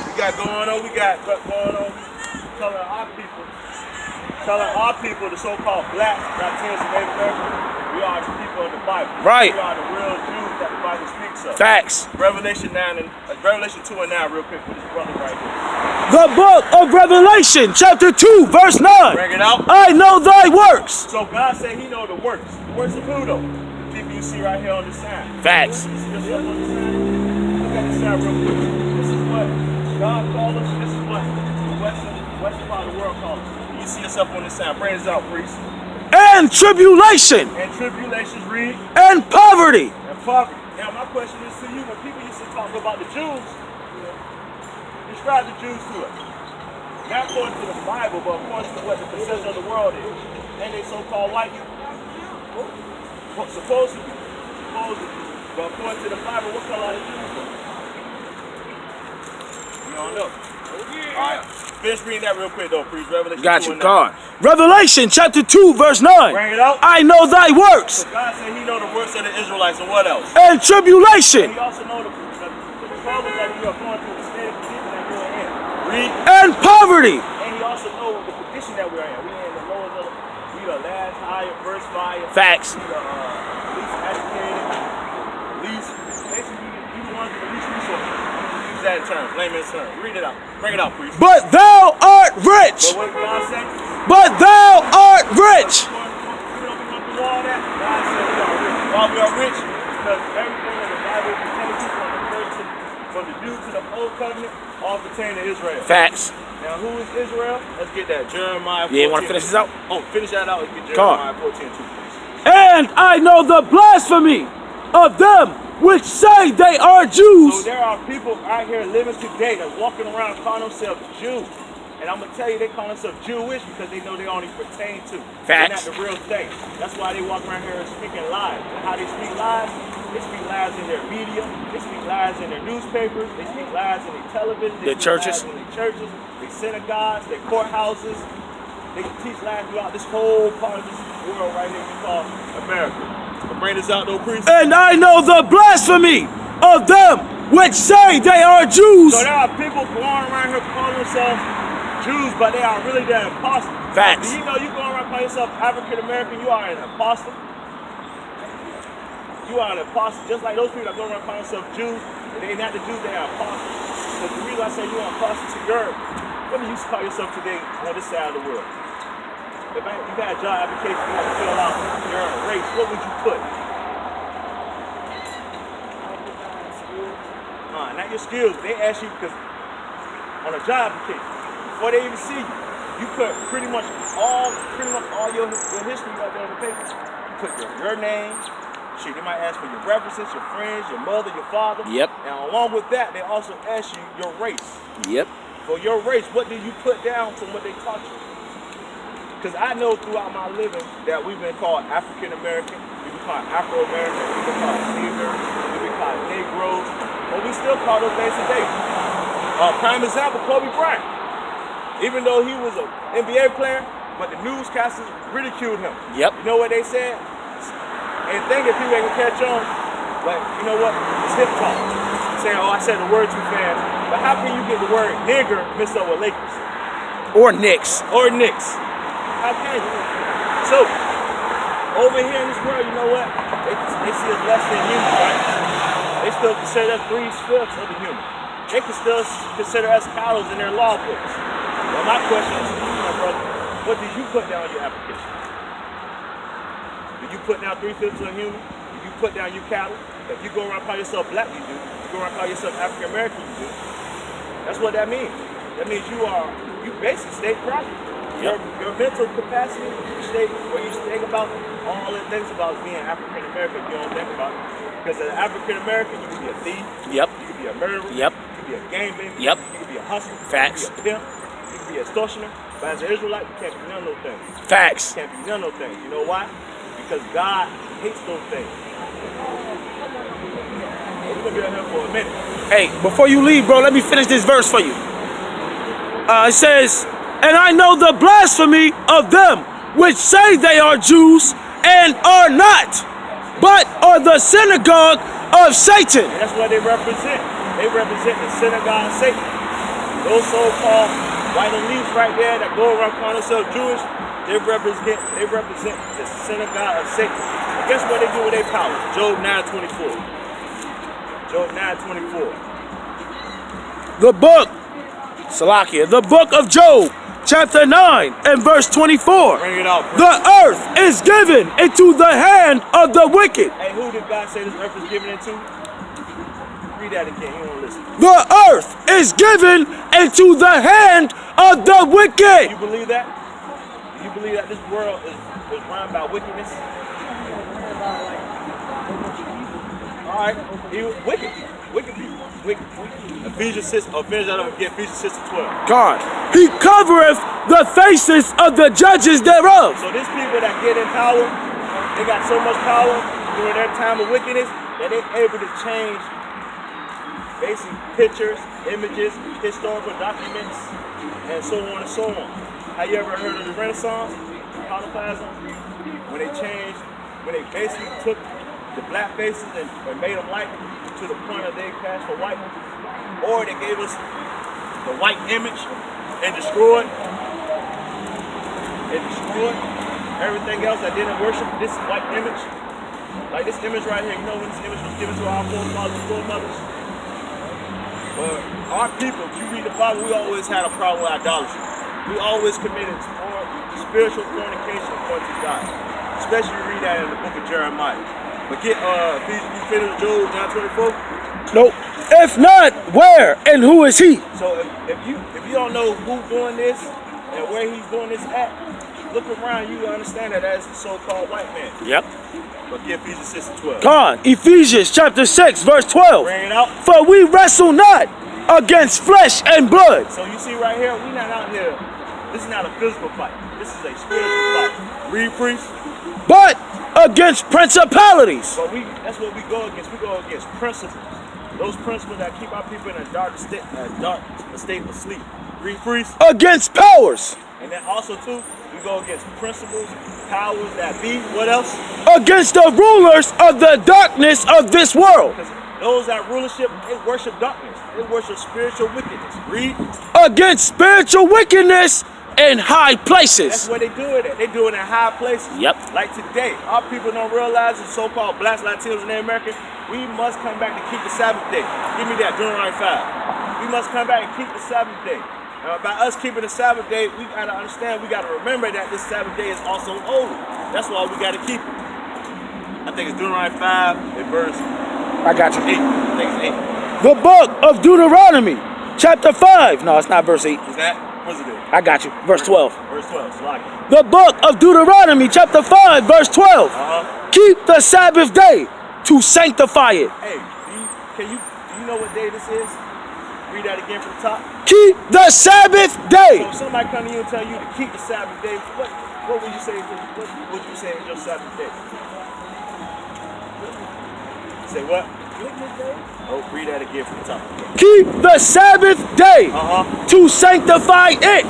We got going on. Telling our people, the so-called black Latinos and Native Americans, we are the people of the Bible. Right. We are the real Jews that the Bible speaks of. Facts. Revelation 2 and 9, real quick for this brother right here. The book of Revelation, chapter 2, verse 9. Bring it out. I know thy works. So God said he know the works. The works of who though? The people you see right here on the sign. Facts. You see us up on the sign? Look at the sign real quick. This is what God called us. This is what the western part of the world calls us. You see us up on the sign. Bring us out, priest. And tribulation. And tribulations, read. And poverty. And poverty. Now my question is to you, when people used to talk about the Jews, describe the Jews to us. Not according to the Bible, but according to what the perception of the world is. And they so-called white people. Supposedly. But according to the Bible, what color are the Jews? We don't know. Alright, finish reading that real quick though, please. Revelation 2 and 9. Revelation chapter 2, verse 9. Bring it out. I know thy works. So God said he know the works of the Israelites, and what else? And tribulation. And he also know the trouble that you are going through, the state of condition that you are in. Read. And poverty. And he also know the condition that we are in. We are in the lowest of we the last higher, first fire. Facts. We the least educated, basically we the ones with the least resources. Use that term, layman's term. Read it out. Bring it out, please. But thou art rich. But what did God say? But thou art rich. We don't be going through all that. God said we are rich. Why we are rich? Because everything in the Bible pertains to from the New to the Old Covenant, all pertain to Israel. Facts. Now, who is Israel? Let's get that. Jeremiah 14. Yeah, want to finish this out? Oh, finish that out. Let's get Jeremiah 14 too, please. And I know the blasphemy of them which say they are Jews. So there are people out here living today that's walking around calling themselves Jews. And I'm going to tell you, they call themselves Jewish because they know they only pertain to. Facts. They're not the real thing. That's why they walk around here speaking lies. And how they speak lies? They speak lies in their media. They speak lies in their newspapers. They speak lies in their television. They Their speak churches. lies in their churches, their synagogues, their courthouses. They teach lies throughout this whole part of this world right here we call America. But bring this out though, priest. And I know the blasphemy of them which say they are Jews. So there are people going around here calling themselves Jews, but they are really the imposters. Facts. Do you know you go around calling yourself African American, you are an imposter? You are an imposter. Just like those people that go around calling themselves Jews, they're not the Jews, they are imposters. So the reason I say you are an imposter to Europe, what do you call yourself today on this side of the world? If you got a job application, you have to fill out your race, what would you put? Not your skills. They ask you because on a job application, before they even see you, you put pretty much all your history right there on the paper. You put your name. Shit, they might ask for your references, your friends, your mother, your father. Yep. Now, along with that, they also ask you your race. Yep. For your race, what do you put down from what they taught you? Because I know throughout my living that we've been called African American, we've been called Afro American, we've been called Negroes, we've been called Negroes, but we still call those days today. Prime example, Kobe Bryant. Even though he was an NBA player, but the newscasters ridiculed him. Yep. You know what they said? And think if people ain't gonna catch on, but you know what? It's hip talk. Saying, oh, I said the word too fast. But how can you get the word nigger mixed up with Lakers? Or Knicks. Or Knicks. How can you? So, over here in this world, you know what? They see us less than human, right? They still consider us 3/5 of the human. They can still consider us cows in their law books. Well, my question is to you, my brother, what did you put down on your application? Did you put down 3/5 of a human? Did you put down your cattle? If you go around calling yourself black, you do. If you go around calling yourself African American, you do. That's what that means. That means you basically state property. Your mental capacity, where you think about all the things about being African American, you don't think about it. Because as an African American, you can be a thief. Yep. You can be a murderer. Yep. You can be a gangbanger. Yep. You can be a hustler. Facts. You can be a pimp. You can be an extortioner. But as an Israelite, you can't be none of those things. Facts. You can't be none of those things. You know why? Because God hates those things. We're gonna be out here for a minute. Hey, before you leave, bro, let me finish this verse for you. It says, and I know the blasphemy of them which say they are Jews and are not, but are the synagogue of Satan. And that's what they represent. they represent the synagogue of Satan. Those so-called white elites right there that go around calling themselves Jewish, they represent the synagogue of Satan. And guess what they do with their power? Job 9:24. Job 9:24. The book, Salakia, the book of Job, chapter 9 and verse 24. Bring it out, bro. The earth is given into the hand of the wicked. Hey, who did God say this earth is given into? Read that again, you don't listen. The earth is given into the hand of the wicked. You believe that? You believe that this world is run by wickedness? Alright, wicked people. Ephesians 6, Ephesians 6:12. God, he covereth the faces of the judges thereof. So these people that get in power, they got so much power during their time of wickedness that they're able to change basic pictures, images, historical documents, and so on and so on. Have you ever heard of the Renaissance, Iconoclasm? When they basically took the black faces and made them white to the point of they passed for white, or they gave us the white image and destroyed everything else that didn't worship this white image. Like this image right here, you know when this image was given to our forefathers and foremothers? But our people, if you read the Bible, we always had a problem with idolatry. We always committed spiritual fornication according to God. Especially you read that in the book of Jeremiah. But get you finish Job 9:24? Nope. If not, where and who is he? So if you don't know who's doing this and where he's doing this at, look around, you understand that that's the so-called white man. Yep. But get Ephesians 6:12. God, Ephesians chapter 6, verse 12. Bring it out. For we wrestle not against flesh and blood. So you see right here, we're not out here. This is not a physical fight. This is a spiritual fight. Read, priest. But against principalities. But that's what we go against. We go against principles. Those principles that keep our people in a dark state of sleep. Read, priest. Against powers. And then also too, we go against principles, powers that be. What else? Against the rulers of the darkness of this world. Because those that rulership, they worship darkness. They worship spiritual wickedness. Read. Against spiritual wickedness in high places. That's where they do it at. They do it in high places. Yep. Like today, our people don't realize the so-called blacks, Latinos, and Americans, we must come back to keep the Sabbath day. Give me that, Deuteronomy 5. We must come back and keep the Sabbath day. By us keeping the Sabbath day, we got to understand, we got to remember that this Sabbath day is also holy. That's why we got to keep it. I think it's Deuteronomy 5 and verse I got you. 8. I think it's 8. The book of Deuteronomy, chapter 5. No, it's not verse 8. Is that? What's it? I got you. Verse 12. Verse 12. Slack. The book of Deuteronomy, chapter 5, verse 12. Keep the Sabbath day to sanctify it. Hey, do you know what day this is? Read that again from the top. Keep the Sabbath day. So if somebody come to you and tell you to keep the Sabbath day, what would you say? What would you say is your Sabbath day? Say what? Oh, read that again from the top. Keep the Sabbath day to sanctify it,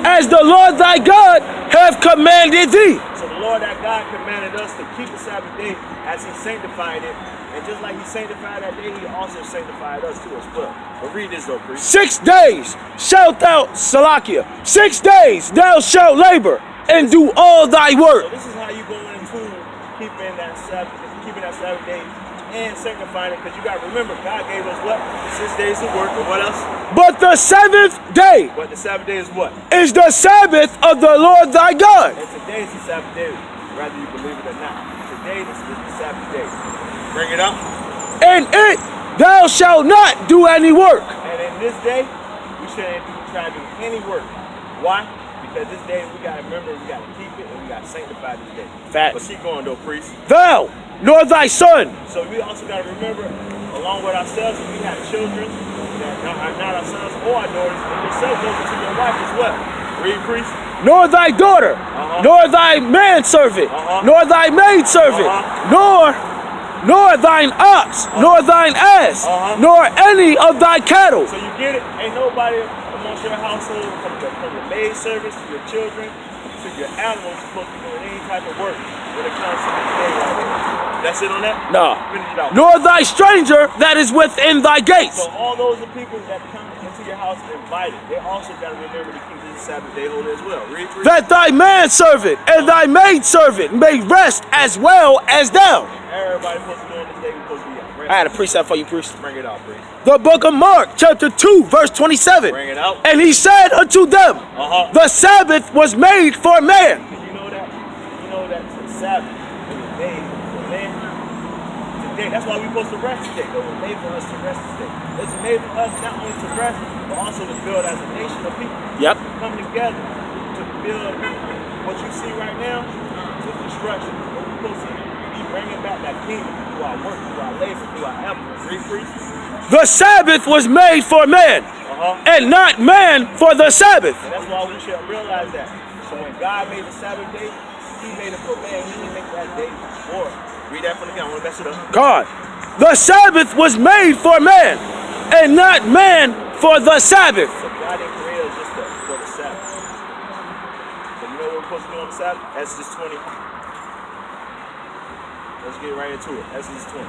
as the Lord thy God hath commanded thee. So the Lord thy God commanded us to keep the Sabbath day as he sanctified it. And just like he sanctified that day, he also sanctified us too as well. But read this though, priest. 6 days shalt thou, Salakia, 6 days thou shalt labor and do all thy work. So this is how you go into keeping that Sabbath day and sanctifying it, because you got to remember, God gave us what? 6 days to work, and what else? But the seventh day. But the Sabbath day is what? Is the Sabbath of the Lord thy God. And today is the Sabbath day, whether you believe it or not. Today is the Sabbath day. Bring it up. And it thou shalt not do any work. And in this day, we shouldn't try to do any work. Why? Because this day, we got to remember, we got to keep it, and we got to sanctify this day. Facts. But keep going though, priest. Thou, nor thy son. So we also got to remember, along with ourselves, if we have children that are not our sons or our daughters, and yourself goes into your wife as well. Read, priest. Nor thy daughter, nor thy manservant, nor thy maidservant, nor thine ox, nor thine ass, nor any of thy cattle. So you get it? Ain't nobody amongst your household, from the maid service to your children to your animals, supposed to be doing any type of work when it comes to this day right here. That's it on that? No. Finish it out. Nor thy stranger that is within thy gates. So all those are people that come into your house invited. They also got to remember to keep this Sabbath day holy as well. Read. That thy manservant and thy maidservant may rest as well as thou. Everybody supposed to do on this day. We're supposed to be out. I had a precept for you, priest. Bring it out, priest. The book of Mark, chapter 2, verse 27. Bring it out. And he said unto them, the Sabbath was made for man. You know that? You know that the Sabbath was made for man. Today, that's why we're supposed to rest today. It was made for us to rest today. It's made for us not only to rest, but also to build as a nation of people. Yep. To come together to build what you see right now with destruction. But we're supposed to be bringing back that kingdom through our work, through our labor, through our effort. Read, priest. The Sabbath was made for man, and not man for the Sabbath. And that's why we should realize that. So when God made the Sabbath day, he made it for man. He didn't make that day for us. Read that from the count. I want to mess it up. God. The Sabbath was made for man, and not man for the Sabbath. So God didn't create us just for the Sabbath. So you know what we're supposed to do on the Sabbath? Exodus 20. Let's get right into it. Exodus 20.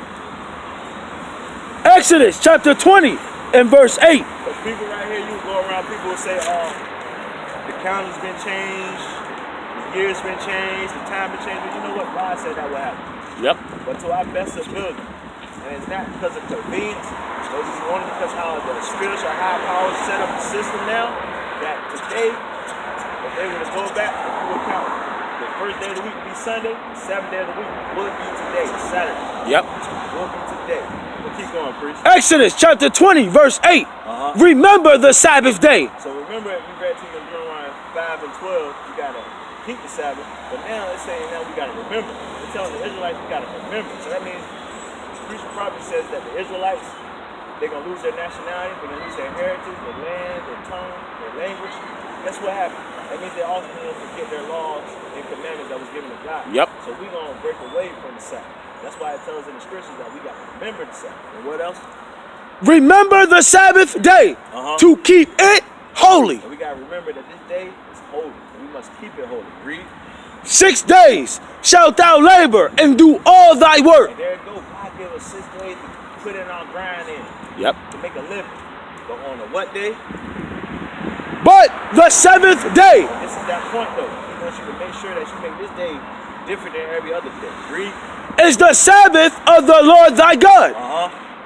Exodus chapter 20 and verse 8. Because people right here, you go around, people will say, the calendar's been changed, the year's been changed, the time been changed. But you know what? God said that would happen. Yep. But to our best ability. And it's not because of convenience, but it's only because how the spiritual high powers set up the system now, that today, if they were to go back, if you would count the first day of the week to be Sunday, the seventh day of the week would be today, Saturday. Yep. Would be today. But keep going, priest. Exodus chapter 20, verse 8. Remember the Sabbath day. So remember, if you read to the Deuteronomy 5 and 12, you got to keep the Sabbath. But now it's saying now we got to remember. It's telling the Israelites we got to remember. So that means the preacher probably says that the Israelites, they're going to lose their nationality, they're going to lose their heritage, their land, their tongue, their language. That's what happened. That means they're also going to forget their laws and commandments that was given to God. Yep. So we're going to break away from the Sabbath. That's why it tells in the scriptures that we got to remember the Sabbath. And what else? Remember the Sabbath day to keep it holy. And we got to remember that this day is holy. And we must keep it holy. Read. 6 days shalt thou labor and do all thy work. And there it goes. God gave us 6 days to put in our grind in. Yep. To make a living. But on the what day? But the 7th day. This is that point though. He wants you to make sure that you make this day different than every other day. Read. Is the Sabbath of the Lord thy God.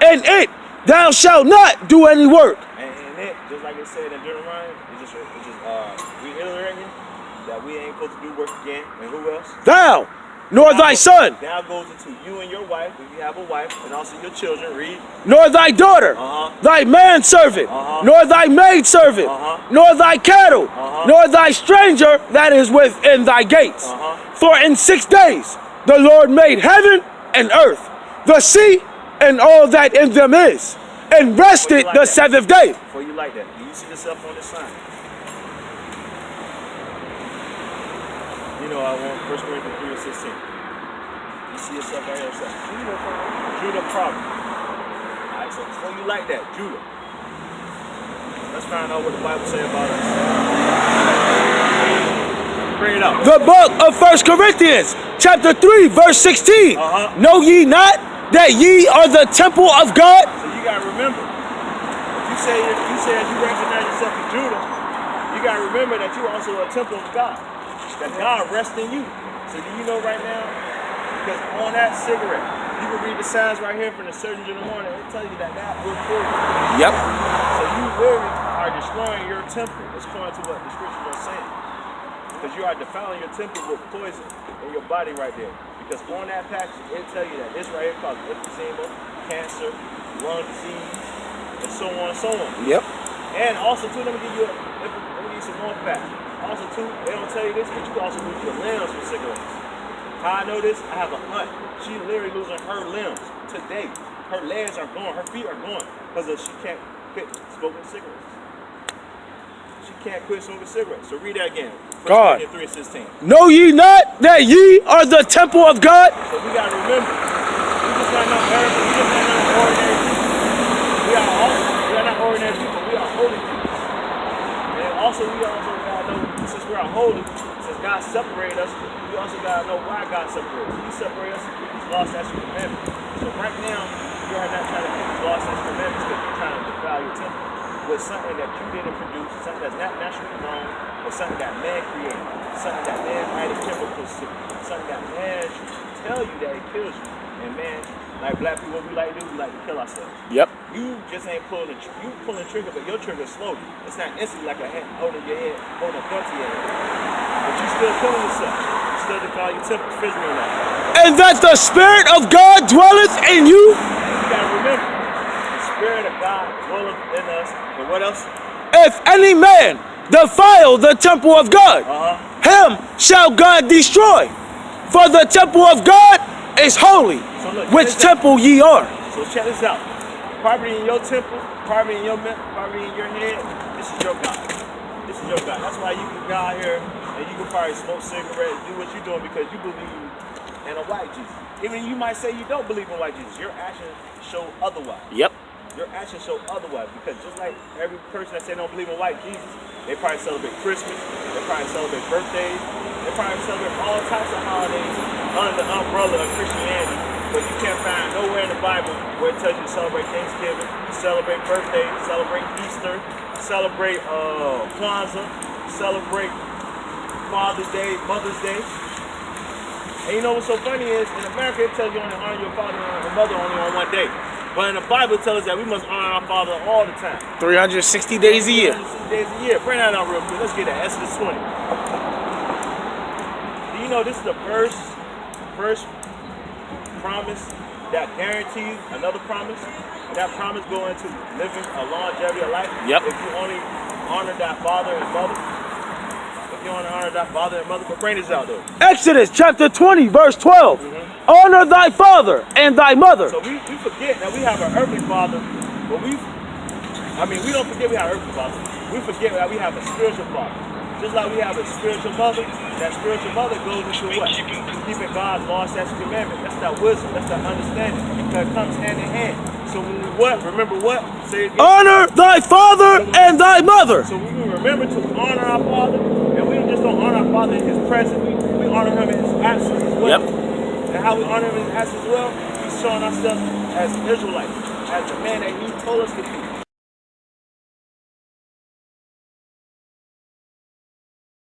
And it thou shalt not do any work. And it, just like it said in Deuteronomy, it's just reiterating that we ain't supposed to do work again. And who else? Thou, nor thy son. Now goes into you and your wife, if you have a wife, and also your children. Read. Nor thy daughter, thy manservant, nor thy maidservant, nor thy cattle, nor thy stranger that is within thy gates. For in 6 days the Lord made heaven and earth, the sea, and all that in them is, and rested the 7th day. Before you like that, do you see yourself on this sign? You know I want 1 Corinthians 3 and 16. You see yourself right here. Judah problem. Alright, so before you like that, Judah. Let's find out what the Bible says about us. Pray it out. The book of 1 Corinthians, chapter 3, verse 16. Know ye not that ye are the temple of God? So you gotta remember. If you say that you recognize yourself as Judah, you gotta remember that you also are a temple of God. That God rests in you. So do you know right now? Because on that cigarette, you can read the signs right here from the Surgeon in the morning. It tells you that God will kill you. Yep. So you literally are destroying your temple, according to what the scriptures are saying. Because you are defiling your temple with poison in your body right there. Because on that package, it tell you that this right here causes emphysema, cancer, lung disease, and so on and so on. Yep. And also too, let me give you some more facts. Also too, they don't tell you this, but you also lose your limbs from cigarettes. How I know this? I have a aunt. She literally losing her limbs today. Her legs are gone, her feet are gone, because she can't quit smoking cigarettes. She can't quit smoking cigarettes. So read that again. God. 3 and 16. Know ye not that ye are the temple of God? So we gotta remember, we just not American, we just not ordinary people. We are not ordinary people, we are holy people. And also we all know, since we are holy, since God separated us, we also gotta know why God separated us. He separated us with His law, statutes, and commandments. So right now, you are not trying to keep His law, statutes, and commandments because you're trying to defile your temple with something that you didn't produce, something that's not naturally grown, or something that man created, something that man added chemicals to, something that man tell you that it kills you. And man, like black people, what we like to do, we like to kill ourselves. Yep. You just ain't pulling you pulling trigger, but your trigger slowly. It's not instantly like a hand holding your head, holding a gun to your head. But you still killing yourself. You still defile your temple physically or not. And that the Spirit of God dwelleth in you. And you gotta remember, the Spirit of God dwelleth in us. And what else? If any man defile the temple of God, him shall God destroy. For the temple of God is holy, So look, which temple ye are. So check this out. Property in your temple, property in your property in your head, this is your God. This is your God. That's why you can go out here and you can probably smoke cigarettes, do what you're doing because you believe in a white Jesus. Even you might say you don't believe in white Jesus. Your actions show otherwise. Yep. Your actions show otherwise because just like every person that say they don't believe in white Jesus, they probably celebrate Christmas, they probably celebrate birthdays, they probably celebrate all types of holidays under the umbrella of Christianity. But you can't find nowhere in the Bible where it tells you to celebrate Thanksgiving, celebrate birthdays, celebrate Easter, celebrate Kwanzaa, celebrate Father's Day, Mother's Day. And you know what's so funny is, in America it tells you only honor your father and your mother only on one day. But in the Bible it tells us that we must honor our father all the time. 360 days a year. 360 days a year. Bring that out real quick. Let's get that. Exodus 20. Do you know this is the first promise that guarantees another promise? And that promise go into living a longevity of life. Yep. If you only honor that father and mother. If you only honor that father and mother. But bring this out though. Exodus chapter 20, verse 12. Honor thy father and thy mother. So we forget that we have an earthly father, but we don't forget we have an earthly father. We forget that we have a spiritual father. Just like we have a spiritual mother, that spiritual mother goes into what? Keeping God's law, statutes, and commandments. That's that wisdom, that's that understanding. That comes hand in hand. So when we what? Remember what? Say it again. Honor thy father and thy mother. So when we remember to honor our father, and we just don't honor our father in his presence, we honor him in his absence as well. Yep. And how we honor him in his absence as well, he's showing ourselves as Israelites, as the man that he told us to be.